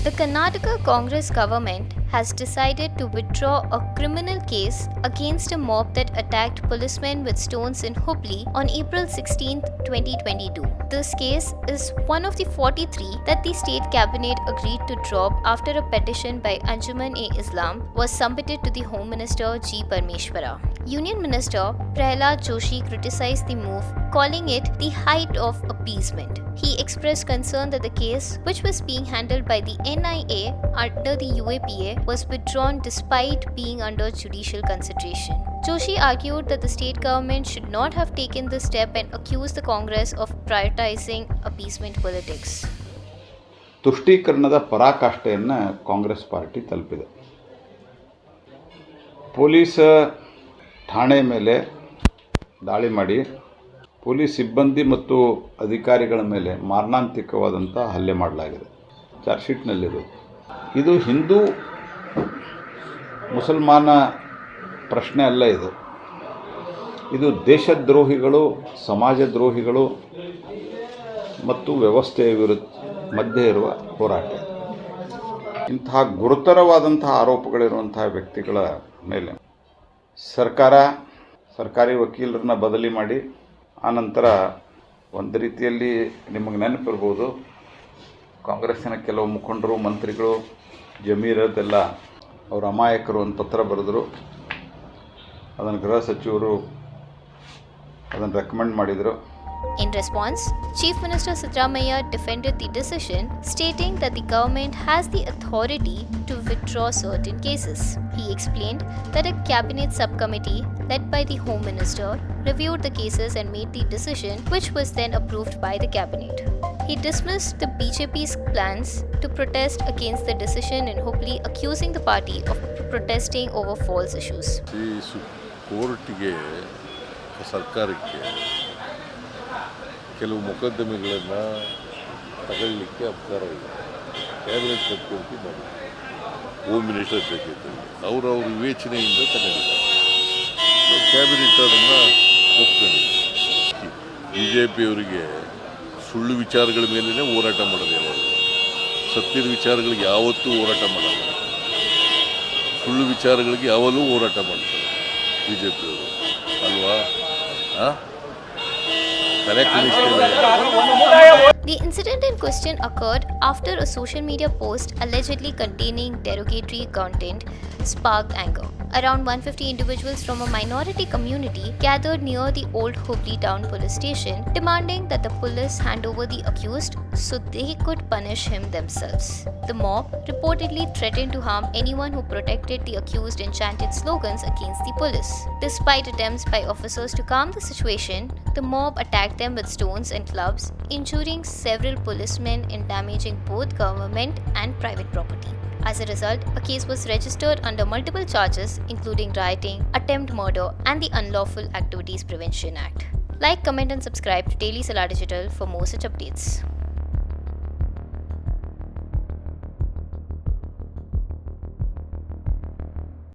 The Karnataka Congress government has decided to withdraw a criminal case against a mob that attacked policemen with stones in Hubballi on April 16, 2022. This case is one of the 43 that the state cabinet agreed to drop after a petition by Anjuman-e-Islam was submitted to the Home Minister G. Parameshwara. Union Minister Pralhad Joshi criticized the move, calling it the height of appeasement. He expressed concern that the case, which was being handled by the NIA under the UAPA, was withdrawn despite being under judicial consideration. Joshi argued that the state government should not have taken this step and accused the Congress of prioritizing appeasement politics. ತುಷ್ಟೀಕರಣದ ಪರಾಕಾಷ್ಠೆಯನ್ನು Congress party ತಲುಪಿದೆ. Police ಠಾಣೆ ಮೇಲೆ ದಾಳಿ ಮಾಡಿ police ಸಿಬ್ಬಂದಿ ಮತ್ತು ಅಧಿಕಾರಿಗಳ ಮೇಲೆ ಮಾರಣಾಂತಿಕವಾದಂಥ ಹಲ್ಲೆ ಮಾಡಲಾಗಿದೆ. ಚಾರ್ಜ್ ಶೀಟ್ನಲ್ಲಿರೋದು ಇದು ಹಿಂದೂ ಮುಸಲ್ಮಾನ ಪ್ರಶ್ನೆ ಅಲ್ಲ. ಇದು ದೇಶದ್ರೋಹಿಗಳು, ಸಮಾಜದ್ರೋಹಿಗಳು ಮತ್ತು ವ್ಯವಸ್ಥೆಯ ಮಧ್ಯೆ ಇರುವ ಹೋರಾಟ. ಇಂತಹ ಗುರುತರವಾದಂತಹ ಆರೋಪಗಳಿರುವಂತಹ ವ್ಯಕ್ತಿಗಳ ಮೇಲೆ ಸರ್ಕಾರಿ ವಕೀಲರನ್ನ ಬದಲಿ ಮಾಡಿ ಆನಂತರ ಒಂದು ರೀತಿಯಲ್ಲಿ ನಿಮಗೆ ನೆನಪಿರ್ಬೋದು, ಕಾಂಗ್ರೆಸ್ಸಿನ ಕೆಲವು ಮುಖಂಡರು, ಮಂತ್ರಿಗಳು, ಜಮೀರದೆಲ್ಲ ಅವರು ಅಮಾಯಕರು ಅಂತ ಪತ್ರ ಬರೆದರು. ಅದನ್ನು ಗೃಹ ಸಚಿವರು ಅದನ್ನು ರೆಕಮೆಂಡ್ ಮಾಡಿದರು. In response, Chief Minister Siddaramaiah defended the decision, stating that the government has the authority to withdraw certain cases. He explained that a cabinet subcommittee led by the Home Minister reviewed the cases and made the decision, which was then approved by the cabinet. He dismissed the BJP's plans to protest against the decision in Hubballi, accusing the party of protesting over false issues. ಕೋರ್ಟ್ಗೆ ಸರ್ಕಾರಕ್ಕೆ ಕೆಲವು ಮೊಕದ್ದಮೆಗಳನ್ನು ತಗೊಳ್ಳಿಕ್ಕೆ ಅಧಿಕಾರ ಇದೆ. Cabinet ಸಬ್ಕಮಿಟಿ ಮಾಡಿ home minister ಜೊತೆಯಲ್ಲಿ ಅವರವ್ರ ವಿವೇಚನೆಯಿಂದ ತಗೊಂಡಿದ್ದಾರೆ. ಕ್ಯಾಬಿನೆಟ್ ಅದನ್ನು ಒಪ್ಕೊಂಡಿದೆ. BJPಯವರಿಗೆ ಸುಳ್ಳು ವಿಚಾರಗಳ ಮೇಲೇ ಹೋರಾಟ ಮಾಡೋದು. ಯಾವಾಗ ಸತ್ಯದ ವಿಚಾರಗಳಿಗೆ ಯಾವತ್ತೂ ಹೋರಾಟ ಮಾಡಲ್ಲ, ಸುಳ್ಳು ವಿಚಾರಗಳಿಗೆ ಯಾವಾಗಲೂ ಹೋರಾಟ ಮಾಡ್ತಾರೆ BJPಯವರು ಅಲ್ವಾ? The incident in question occurred after a social media post allegedly containing derogatory content sparked anger. Around 150 individuals from a minority community gathered near the old Hubballi town police station, demanding that the police hand over the accused so they could punish him themselves. The mob reportedly threatened to harm anyone who protected the accused and chanted slogans against the police. Despite attempts by officers to calm the situation, the mob attacked them with stones and clubs, injuring several policemen and damaging both government and private property. As a result, a case was registered under multiple charges, including rioting, attempt murder, and the Unlawful Activities Prevention Act. Like, comment, and subscribe to Daily Salar Digital for more such updates.